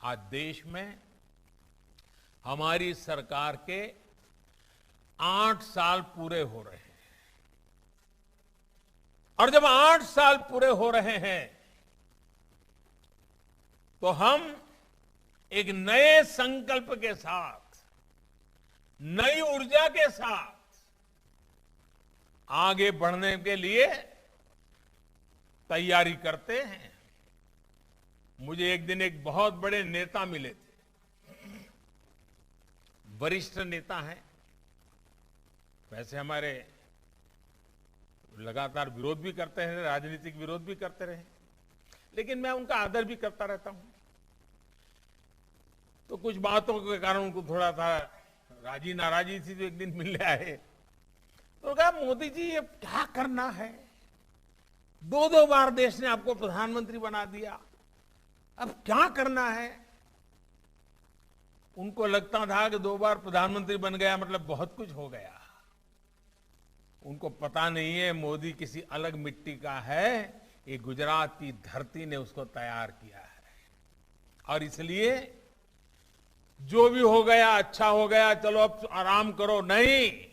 आज देश में हमारी सरकार के 8 साल पूरे हो रहे हैं और जब 8 साल पूरे हो रहे हैं तो हम एक नए संकल्प के साथ, नई ऊर्जा के साथ आगे बढ़ने के लिए तैयारी करते हैं। मुझे एक दिन एक बहुत बड़े नेता मिले थे, वरिष्ठ नेता हैं। वैसे हमारे लगातार विरोध भी करते हैं, राजनीतिक विरोध भी करते रहे, लेकिन मैं उनका आदर भी करता रहता हूं। तो कुछ बातों के कारण उनको थोड़ा सा राजी नाराजी थी, तो एक दिन मिलने आए तो कहा, मोदी जी ये क्या करना है, 2-2 बार देश ने आपको प्रधानमंत्री बना दिया, अब क्या करना है। उनको लगता था कि 2 बार प्रधानमंत्री बन गया मतलब बहुत कुछ हो गया। उनको पता नहीं है मोदी किसी अलग मिट्टी का है, ये गुजरात की धरती ने उसको तैयार किया है। और इसलिए जो भी हो गया अच्छा हो गया, चलो अब आराम करो, नहीं,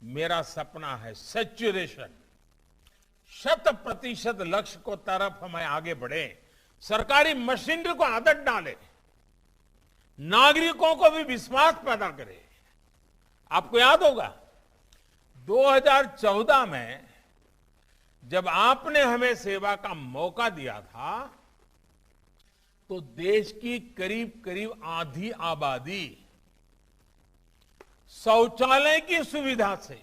मेरा सपना है सैचुरेशन, 100% लक्ष्य को तरफ हमें आगे बढ़े, सरकारी मशीनरी को आदत डाले, नागरिकों को भी विश्वास पैदा करे। आपको याद होगा 2014 में जब आपने हमें सेवा का मौका दिया था तो देश की करीब करीब आधी आबादी शौचालय की सुविधा से,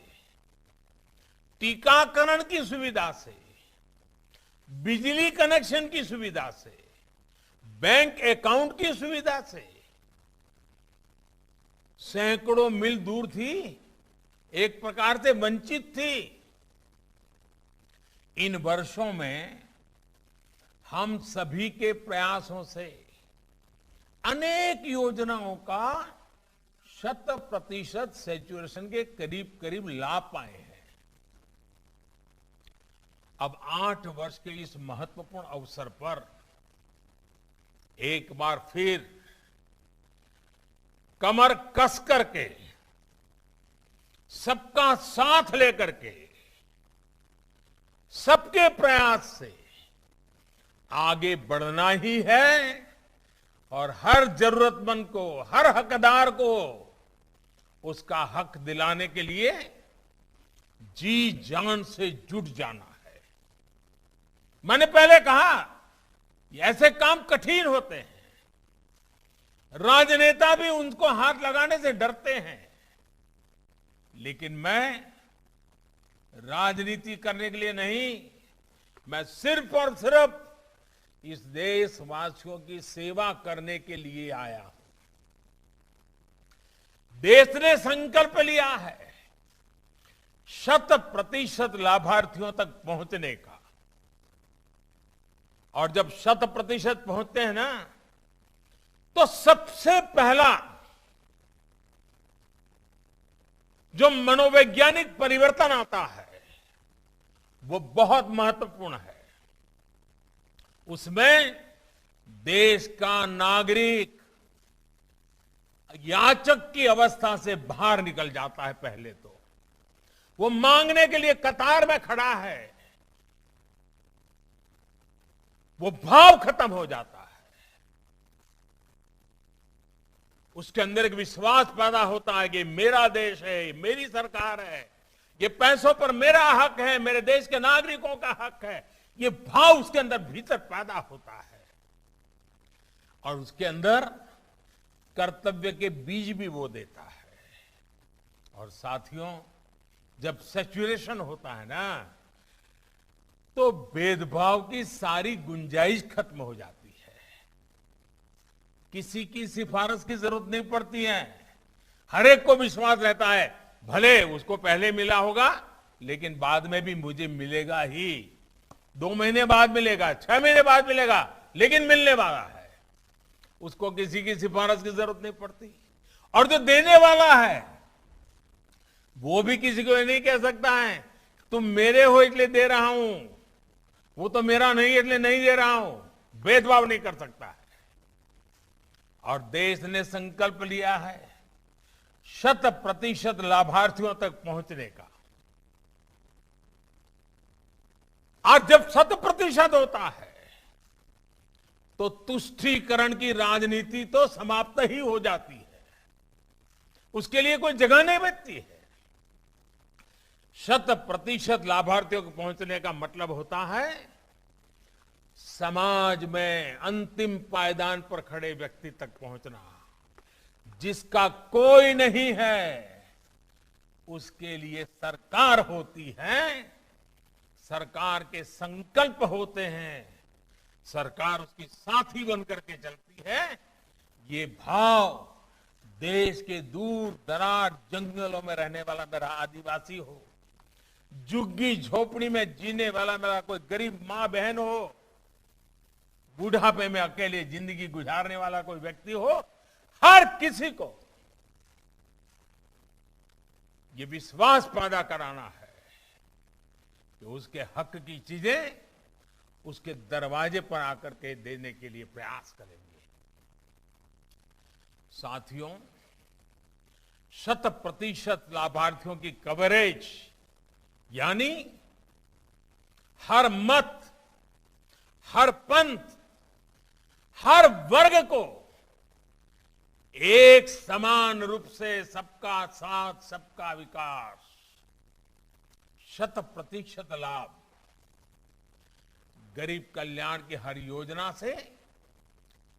टीकाकरण की सुविधा से, बिजली कनेक्शन की सुविधा से, बैंक अकाउंट की सुविधा से सैकड़ों मील दूर थी, एक प्रकार से वंचित थी। इन वर्षों में हम सभी के प्रयासों से अनेक योजनाओं का 100% सैचुरेशन के करीब करीब लाभ पाए हैं। अब 8 वर्ष के इस महत्वपूर्ण अवसर पर एक बार फिर कमर कस करके, सबका साथ लेकर के, सबके प्रयास से आगे बढ़ना ही है और हर जरूरतमंद को, हर हकदार को उसका हक दिलाने के लिए जी जान से जुट जाना है। मैंने पहले कहा ऐसे काम कठिन होते हैं, राजनेता भी उनको हाथ लगाने से डरते हैं, लेकिन मैं राजनीति करने के लिए नहीं, मैं सिर्फ और सिर्फ इस देशवासियों की सेवा करने के लिए आया हूं। देश ने संकल्प लिया है 100% लाभार्थियों तक पहुंचने का, और जब 100% पहुंचते हैं ना तो सबसे पहला जो मनोवैज्ञानिक परिवर्तन आता है वो बहुत महत्वपूर्ण है। उसमें देश का नागरिक याचक की अवस्था से बाहर निकल जाता है। पहले तो वो मांगने के लिए कतार में खड़ा है, वो भाव खत्म हो जाता है, उसके अंदर एक विश्वास पैदा होता है कि मेरा देश है, मेरी सरकार है, ये पैसों पर मेरा हक है, मेरे देश के नागरिकों का हक है। ये भाव उसके अंदर भीतर पैदा होता है और उसके अंदर कर्तव्य के बीज भी वो देता है। और साथियों, जब सैचुरेशन होता है ना तो भेदभाव की सारी गुंजाइश खत्म हो जाती है, किसी की सिफारिश की जरूरत नहीं पड़ती है, हर एक को विश्वास रहता है भले उसको पहले मिला होगा लेकिन बाद में भी मुझे मिलेगा ही, 2 महीने बाद मिलेगा, 6 महीने बाद मिलेगा, लेकिन मिलने वाला है। उसको किसी की सिफारिश की जरूरत नहीं पड़ती। और जो देने वाला है वो भी किसी को नहीं कह सकता है तुम मेरे हो इसलिए दे रहा हूं, वो तो मेरा नहीं है इसलिए नहीं दे रहा हूं, भेदभाव नहीं कर सकता है। और देश ने संकल्प लिया है 100% लाभार्थियों तक पहुंचने का। आज जब 100% होता है तो तुष्टीकरण की राजनीति तो समाप्त ही हो जाती है, उसके लिए कोई जगह नहीं बचती है। 100% लाभार्थियों को पहुंचने का मतलब होता है समाज में अंतिम पायदान पर खड़े व्यक्ति तक पहुंचना, जिसका कोई नहीं है उसके लिए सरकार होती है, सरकार के संकल्प होते हैं, सरकार उसकी साथी बनकर के चलती है। ये भाव देश के दूर दराज जंगलों में रहने वाला मेरा आदिवासी हो, झुग्गी झोपड़ी में जीने वाला मेरा कोई गरीब मां बहन हो, बुढ़ापे में अकेले जिंदगी गुजारने वाला कोई व्यक्ति हो, हर किसी को ये विश्वास पैदा कराना है कि उसके हक की चीजें उसके दरवाजे पर आकर के देने के लिए प्रयास करेंगे। साथियों, 100% लाभार्थियों की कवरेज यानी हर मत, हर पंथ, हर वर्ग को एक समान रूप से सबका साथ, सबका विकास, 100% लाभ, गरीब कल्याण की हर योजना से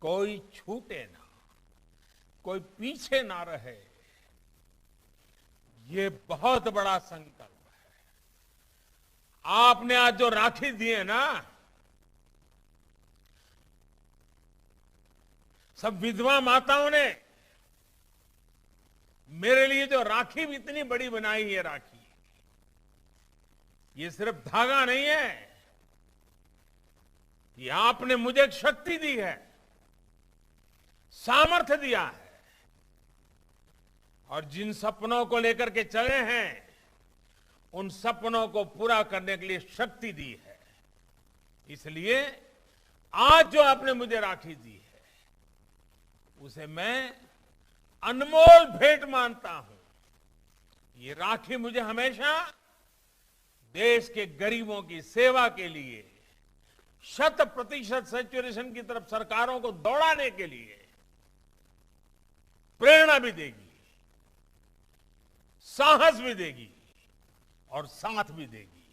कोई छूटे ना, कोई पीछे ना रहे, ये बहुत बड़ा संकल्प है। आपने आज जो राखी दिए ना, सब विधवा माताओं ने मेरे लिए जो राखी भी इतनी बड़ी बनाई है, राखी ये सिर्फ धागा नहीं है, ये आपने मुझे एक शक्ति दी है, सामर्थ्य दिया है, और जिन सपनों को लेकर के चले हैं उन सपनों को पूरा करने के लिए शक्ति दी है। इसलिए आज जो आपने मुझे राखी दी है उसे मैं अनमोल भेंट मानता हूं। ये राखी मुझे हमेशा देश के गरीबों की सेवा के लिए 100% सैचुरेशन की तरफ सरकारों को दौड़ाने के लिए प्रेरणा भी देगी, साहस भी देगी और साथ भी देगी।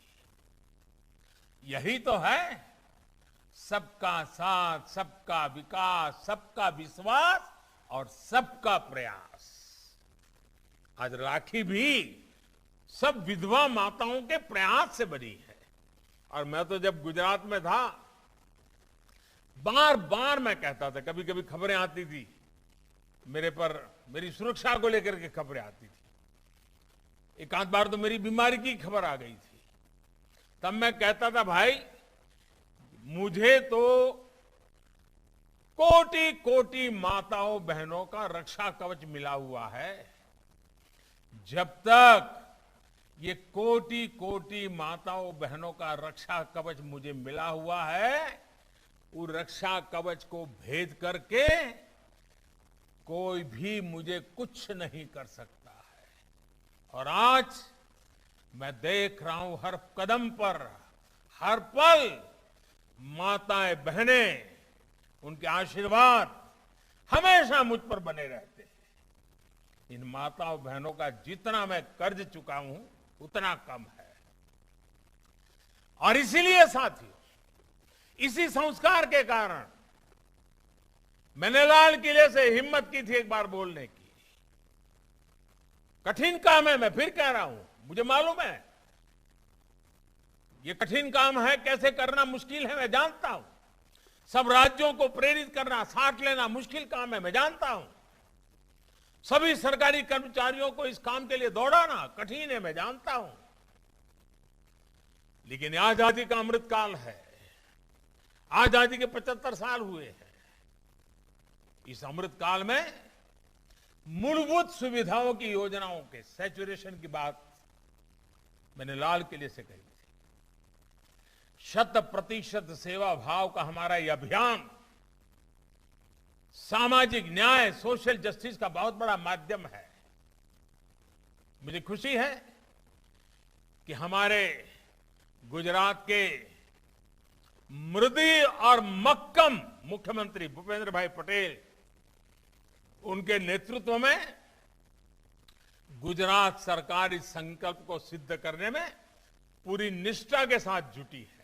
यही तो है सबका साथ, सबका विकास, सबका विश्वास और सबका प्रयास। आज राखी भी सब विधवा माताओं के प्रयास से बनी है। और मैं तो जब गुजरात में था, बार बार मैं कहता था, कभी कभी खबरें आती थी मेरे पर, मेरी सुरक्षा को लेकर के खबरें आती थी। एक आध बार तो मेरी बीमारी की खबर आ गई थी। तब मैं कहता था, भाई मुझे तो कोटि कोटि माताओं बहनों का रक्षा कवच मिला हुआ है। जब तक ये कोटि कोटि माताओं बहनों का रक्षा कवच मुझे मिला हुआ है, उस रक्षा कवच को भेद करके कोई भी मुझे कुछ नहीं कर सकता है। और आज मैं देख रहा हूं हर कदम पर, हर पल माताएं बहनें, उनके आशीर्वाद हमेशा मुझ पर बने रहते हैं। इन माताओं बहनों का जितना मैं कर्ज चुका हूं उतना कम है। और इसीलिए साथियों, इसी संस्कार के कारण मैंने लाल किले से हिम्मत की थी एक बार बोलने की। कठिन काम है, मैं फिर कह रहा हूं, मुझे मालूम है ये कठिन काम है, कैसे करना मुश्किल है, मैं जानता हूं। सब राज्यों को प्रेरित करना, साथ लेना मुश्किल काम है, मैं जानता हूं। सभी सरकारी कर्मचारियों को इस काम के लिए दौड़ाना कठिन है, मैं जानता हूं। लेकिन आजादी का अमृतकाल है, आजादी के 75 साल हुए हैं। इस अमृतकाल में मूलभूत सुविधाओं की योजनाओं के सैचुरेशन की बात मैंने लाल किले से कही थी। 100% सेवा भाव का हमारा यह अभियान सामाजिक न्याय, सोशल जस्टिस का बहुत बड़ा माध्यम है। मुझे खुशी है कि हमारे गुजरात के मृदु और मक्कम मुख्यमंत्री भूपेंद्र भाई पटेल, उनके नेतृत्व में गुजरात सरकार इस संकल्प को सिद्ध करने में पूरी निष्ठा के साथ जुटी है।